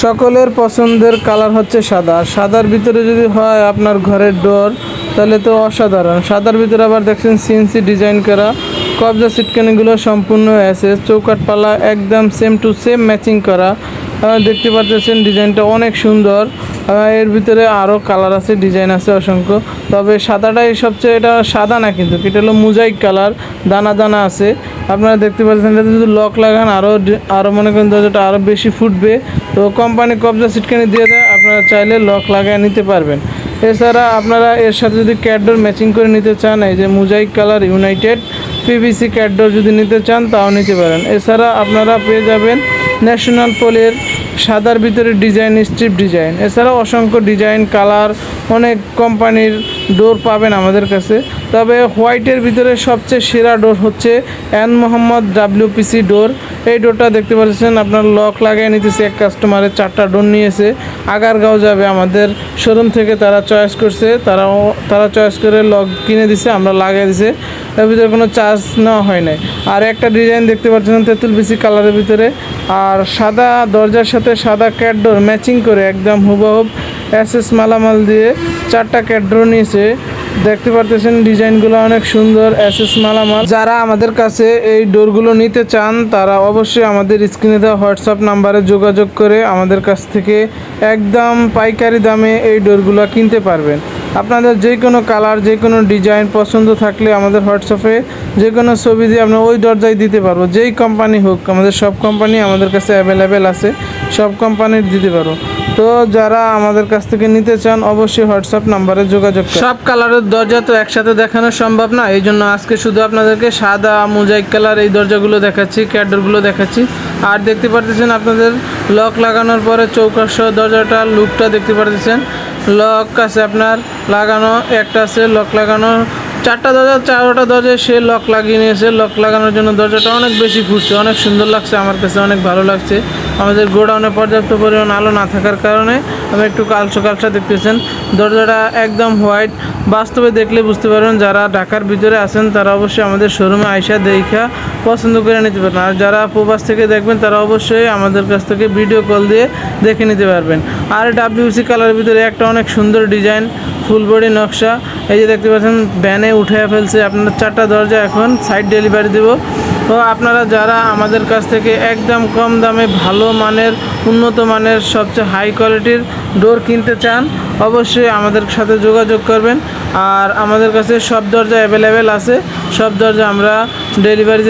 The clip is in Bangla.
সকলের পছন্দের কালার হচ্ছে সাদা। সাদার ভিতরে যদি হয় আপনার ঘরের ডোর তাহলে তো অসাধারণ। সাদার ভিতরে আবার দেখছেন সিএনসি ডিজাইন করা, কবজা সিটকানিগুলো সম্পূর্ণ আছে, চৌকাট পালা একদম সেম টু সেম ম্যাচিং করা। দেখতে পাচ্ছেন ডিজাইনটা অনেক সুন্দর। এর ভিতরে আরও কালার আছে, ডিজাইন আছে অসংখ্য, তবে সাদাটাই সবচেয়ে, এটা সাদা না কিন্তু এটা হলো মোজাইক কালার, দানা দানা আছে। আপনারা দেখতে পাচ্ছেন এটা যদি লক লাগান আরও মনে করেন দরজাটা আরও বেশি ফুটবে। তো কোম্পানি কবজা সিটকানি দিয়ে দেয়, আপনারা চাইলে লক লাগিয়ে নিতে পারবেন। এছাড়া আপনারা এর সাথে যদি ক্যাটডোর ম্যাচিং করে নিতে চান, এই যে মোজাইক কালার ইউনাইটেড পিভিসি ক্যাটডোর যদি নিতে চান তাও নিতে পারেন। এছাড়া আপনারা পেয়ে যাবেন ন্যাশনাল পোলের সাদার ভিতরে ডিজাইন, স্ট্রিপ ডিজাইন, এছাড়াও অসংখ্য ডিজাইন কালার অনেক কোম্পানির ডোর পাবেন আমাদের কাছে। তবে হোয়াইটের ভিতরে সবচেয়ে সেরা ডোর হচ্ছে এন মোহাম্মদ WPC ডোর। এই ডোরটা দেখতে পাচ্ছেন আপনার লক লাগিয়ে নিতেছে, এক কাস্টমারের 4টা ডোর নিয়েছে, আগারগাঁও যাবে আমাদের শোরুম থেকে, তারা চয়েস করছে, তারা চয়েস করে লক কিনে দিছে, আমরা লাগিয়ে দিছে, এর ভিতরে কোনো চার্জ নেওয়া হয় নাই। আর একটা ডিজাইন দেখতে পাচ্ছেন তেঁতুল বিসি কালারের ভিতরে, আর সাদা দরজার সাথে সাদা ক্যাটডোর ম্যাচিং করে একদম হুবহুব SS মালামাল দিয়ে 4টা ক্যাটডোর নিয়েছে। দেখতে পারতেছেন ডিজাইনগুলো অনেক সুন্দর, SS মালামাল। যারা আমাদের কাছে এই ডোরগুলো নিতে চান তারা অবশ্যই আমাদের স্ক্রিনে দেওয়া হোয়াটসঅ্যাপ নাম্বারে যোগাযোগ করে আমাদের কাছ থেকে একদম পাইকারি দামে এই ডোরগুলো কিনতে পারবেন। আপনাদের যে কোনো কালার, যে কোনো ডিজাইন পছন্দ থাকলে আমাদের হোয়াটসঅ্যাপে যে কোনো ছবি দিয়ে আমরা ওই দরজায় দিতে পারবো, যেই কোম্পানি হোক, আমাদের সব কোম্পানি আমাদের কাছে অ্যাভেলেবেল আছে, সব কোম্পানির দিতে পারবো। তো যারা আমাদের কাছ থেকে নিতে চান অবশ্যই হোয়াটসঅ্যাপ নাম্বারে যোগাযোগ করুন। সব কালারের দরজা তো একসাথে দেখানো সম্ভব না, এই জন্য আজকে শুধু আপনাদেরকে সাদা মোজাইক কালার এই দরজাগুলো দেখাচ্ছি, ক্যাটডোরগুলো দেখাচ্ছি। আর দেখতে পারতেছেন আপনাদের লক লাগানোর পরে চৌকাঠ সহ দরজাটার লুকটা দেখতে পারতেছেন। লক আছে আপনার লাগানো, একটা আছে লক লাগানো, 4টা দরজা, 4টা দরজায় সে লক লাগিয়ে নিয়েছে। লক লাগানোর জন্য দরজাটা অনেক বেশি ফুটছে, অনেক সুন্দর লাগছে, আমার কাছে অনেক ভালো লাগছে। আমাদের গোডাউনে পর্যাপ্ত পরিমাণ আলো না থাকার কারণে আমি একটু কালচে কালচে দেখতেছেন। দরজাটা একদম হোয়াইট, বাস্তবে দেখলে বুঝতে পারবেন। যারা ঢাকার ভিতরে আছেন তারা অবশ্যই আমাদের শোরুমে আইসা দেখা পছন্দ করে নিতে পারবেন। আর যারা প্রবাস থেকে দেখবেন তারা অবশ্যই আমাদের কাছ থেকে ভিডিও কল দিয়ে দেখে নিতে পারবেন। আর WPC কালারের ভিতরে একটা অনেক সুন্দর ডিজাইন, ফুল বডি নকশা, এই যে দেখতে পাচ্ছেন ভ্যানে উঠে ফেলছে। আপনার 4টা দরজা এখন সাইড ডেলিভারি দেব। তো আপনারা যারা আমাদের কাছ থেকে একদম কম দামে ভালো মানের, উন্নত মানের, সবচেয়ে হাই কোয়ালিটির ডোর কিনতে চান অবশ্যই আমাদের সাথে যোগাযোগ করবেন। আর আমাদের কাছে সব দরজা অ্যাভেলেবেল আছে, সব দরজা আমরা ডেলিভারি